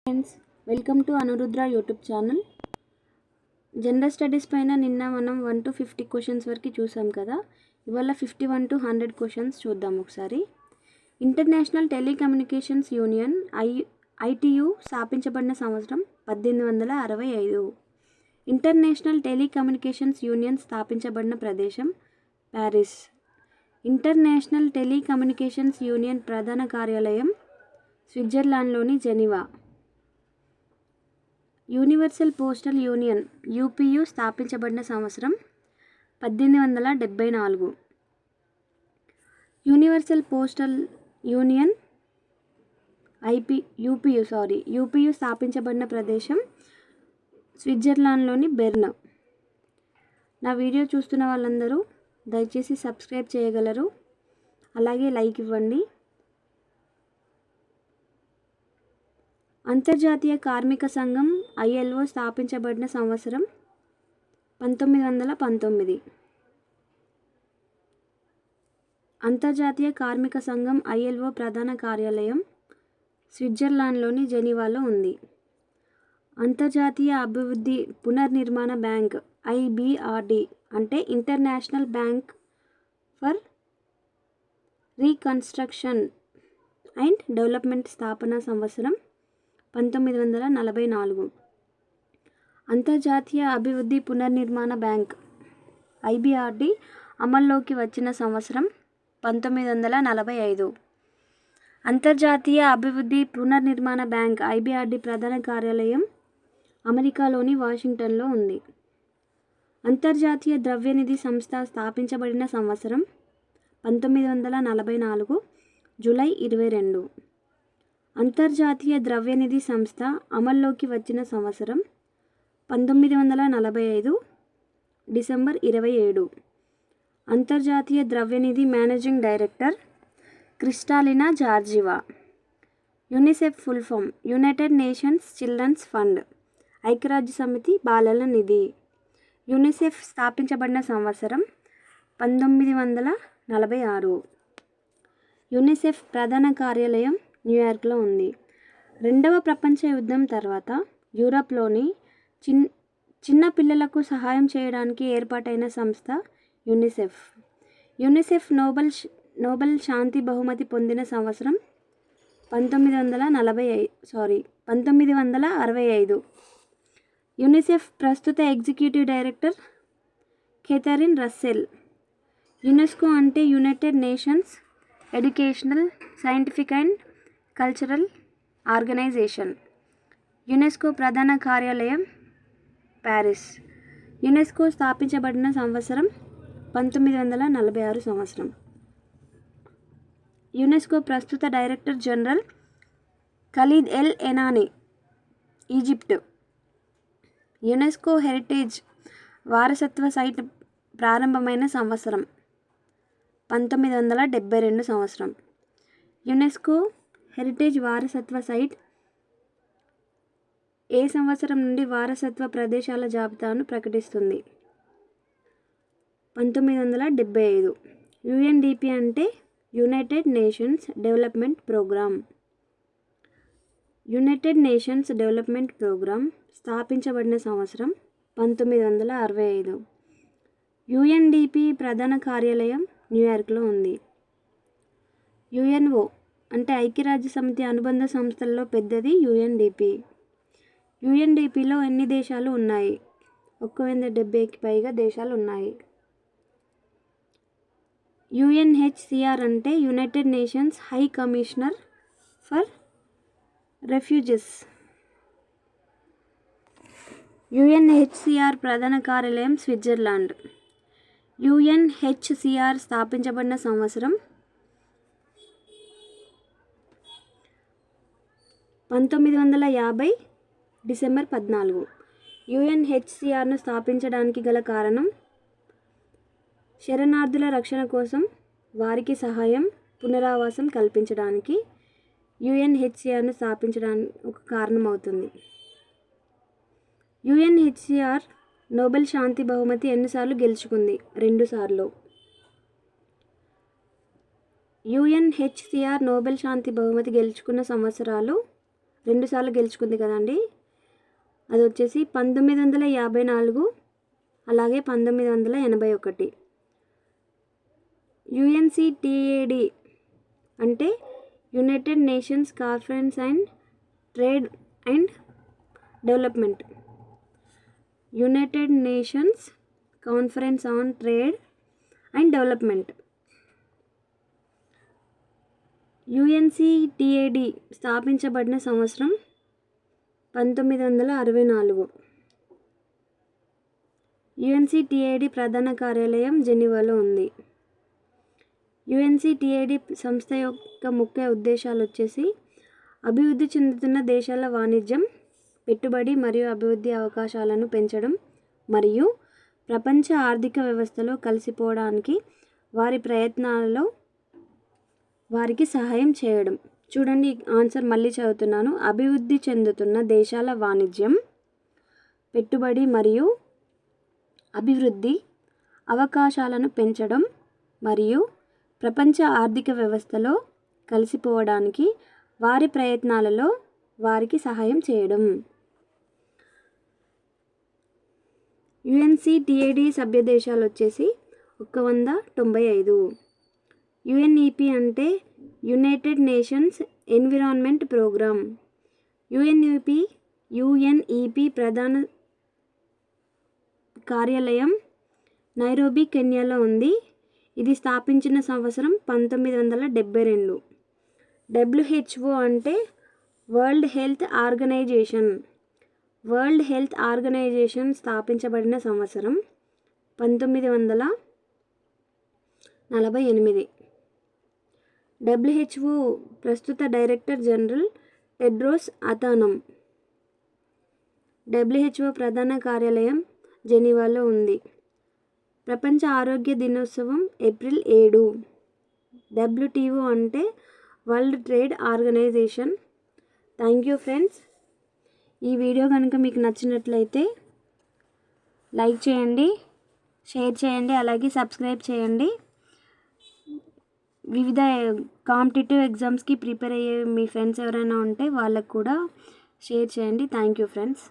Friends, welcome to Anurudra YouTube channel. General studies పైన నిన్న మనం 1 to 50 క్వశ్చన్స్ వరకు చూసాం కదా. ఇవాళ 51 to 100 క్వశ్చన్స్ చూద్దాం ఒకసారి. ఇంటర్నేషనల్ టెలికమ్యూనికేషన్స్ యూనియన్ ITU స్థాపించబడిన సంవత్సరం 1865. ఇంటర్నేషనల్ టెలికమ్యూనికేషన్స్ యూనియన్ స్థాపించబడిన ప్రదేశం ప్యారిస్. ఇంటర్నేషనల్ టెలికమ్యూనికేషన్స్ యూనియన్ ప్రధాన కార్యాలయం స్విట్జర్లాండ్లోని Geneva. Universal postal union UPU స్థాపించబడిన సంవత్సరం 1874. యూనివర్సల్ పోస్టల్ యూనియన్ UPU స్థాపించబడిన ప్రదేశం స్విట్జర్లాండ్లోని బెర్న్. నా వీడియో చూస్తున్న వాళ్ళందరూ దయచేసి సబ్స్క్రైబ్ చేయగలరు, అలాగే లైక్ ఇవ్వండి. అంతర్జాతీయ కార్మిక సంఘం ILO స్థాపించబడిన సంవత్సరం 1919. అంతర్జాతీయ కార్మిక సంఘం ILO ప్రధాన కార్యాలయం స్విట్జర్లాండ్లోని జెనీవాలో ఉంది. అంతర్జాతీయ అభివృద్ధి పునర్నిర్మాణ బ్యాంక్ IBRD అంటే international bank for reconstruction and development స్థాపన సంవత్సరం 1944. అంతర్జాతీయ అభివృద్ధి పునర్నిర్మాణ బ్యాంక్ IBRD అమల్లోకి వచ్చిన సంవత్సరం 1945. అంతర్జాతీయ అభివృద్ధి పునర్నిర్మాణ బ్యాంక్ IBRD ప్రధాన కార్యాలయం అమెరికాలోని వాషింగ్టన్లో ఉంది. అంతర్జాతీయ ద్రవ్యనిధి సంస్థ స్థాపించబడిన సంవత్సరం 1944 జూలై 22. అంతర్జాతీయ ద్రవ్యనిధి సంస్థ అమల్లోకి వచ్చిన సంవత్సరం 1945 డిసెంబర్ 27. అంతర్జాతీయ ద్రవ్యనిధి managing director Kristalina Georgieva. UNICEF full form United Nations Children's fund, ఐక్యరాజ్య సమితి బాలల నిధి. యునిసెఫ్ స్థాపించబడిన సంవత్సరం 1946. యునిసెఫ్ ప్రధాన కార్యాలయం న్యూయార్క్లో ఉంది. రెండవ ప్రపంచ యుద్ధం తర్వాత యూరప్లోని చిన్న పిల్లలకు సహాయం చేయడానికి ఏర్పాటైన సంస్థ యునిసెఫ్. యునిసెఫ్ నోబెల్ శాంతి బహుమతి పొందిన సంవత్సరం 1965. యునిసెఫ్ ప్రస్తుత executive director Catherine Russell. UNESCO అంటే United Nations Educational, Scientific and Cultural Organisation. UNESCO ప్రధాన కార్యాలయం ప్యారిస్. యునెస్కో స్థాపించబడిన సంవత్సరం 1946 సంవత్సరం. యునెస్కో ప్రస్తుత director general Khaled El Enany, Egypt. UNESCO heritage వారసత్వ సైట్ ప్రారంభమైన సంవత్సరం 1972 సంవత్సరం. యునెస్కో హెరిటేజ్ వారసత్వ సైట్ ఏ సంవత్సరం నుండి వారసత్వ ప్రదేశాల జాబితాను ప్రకటిస్తుంది? 1975. UNDP అంటే United Nations Development Programme. United Nations Development Programme స్థాపించబడిన సంవత్సరం 1965. UNDP ప్రధాన కార్యాలయం న్యూయార్క్లో ఉంది. UNO అంటే ఐక్యరాజ్య సమితి అనుబంధ సంస్థల్లో పెద్దది UNDP. UNDPలో ఎన్ని దేశాలు ఉన్నాయి? 170కి పైగా దేశాలు ఉన్నాయి. UNHCR అంటే United nations high commissioner for refugees. UNHCR ప్రధాన కార్యాలయం స్విట్జర్లాండ్. UNHCR స్థాపించబడిన సంవత్సరం 1950 డిసెంబర్ 14. UNHCRను స్థాపించడానికి గల కారణం శరణార్థుల రక్షణ కోసం వారికి సహాయం, పునరావాసం కల్పించడానికి UNHCRను స్థాపించడానికి ఒక కారణం అవుతుంది. UNHCR నోబెల్ శాంతి బహుమతి ఎన్నిసార్లు గెలుచుకుంది? 2 సార్లు. UNHCR నోబెల్ శాంతి బహుమతి గెలుచుకున్న సంవత్సరాలు రెండుసార్లు గెలుచుకుంది కదండి. అది వచ్చేసి 1954 అలాగే 1981. యుఎన్సిటిఏడి అంటే United nations conference and trade and development. United nations conference on trade and development. UNCTAD స్థాపించబడిన సంవత్సరం 1964. యుఎన్సిటిఏడి ప్రధాన కార్యాలయం జెనీవాలో ఉంది. యుఎన్సిటిఏడి సంస్థ యొక్క ముఖ్య ఉద్దేశాలు వచ్చేసి అభివృద్ధి చెందుతున్న దేశాల వాణిజ్యం, పెట్టుబడి మరియు అభివృద్ధి అవకాశాలను పెంచడం మరియు ప్రపంచ ఆర్థిక వ్యవస్థలో కలిసిపోవడానికి వారి ప్రయత్నాలలో వారికి సహాయం చేయడం. చూడండి ఆన్సర్ మళ్ళీ చదువుతున్నాను. అభివృద్ధి చెందుతున్న దేశాల వాణిజ్యం, పెట్టుబడి మరియు అభివృద్ధి అవకాశాలను పెంచడం మరియు ప్రపంచ ఆర్థిక వ్యవస్థలో కలిసిపోవడానికి వారి ప్రయత్నాలలో వారికి సహాయం చేయడం. యుఎన్సిటిఏడి సభ్య దేశాలు వచ్చేసి 195. యుఎన్ఈపి అంటే United Nations Environment Programme. UNEP ప్రధాన కార్యాలయం నైరోబి, కెన్యాలో ఉంది. ఇది స్థాపించిన సంవత్సరం 1972. WHO అంటే World Health Organization. World Health Organization స్థాపించబడిన సంవత్సరం 1948. WHO ప్రస్తుత director general Tedros Adhanom. WHO ప్రధాన కార్యాలయం జెనీవాలో ఉంది. ప్రపంచ ఆరోగ్య దినోత్సవం ఏప్రిల్ 7. WTO అంటే World Trade Organization. Thank you friends. ఈ వీడియో కనుక మీకు నచ్చినట్లయితే లైక్ చేయండి, షేర్ చేయండి, అలాగే సబ్స్క్రైబ్ చేయండి. వివిధ కాంపిటేటివ్ ఎగ్జామ్స్కి ప్రిపేర్ అయ్యే మీ ఫ్రెండ్స్ ఎవరైనా ఉంటే వాళ్ళకు కూడా షేర్ చేయండి. Thank you friends.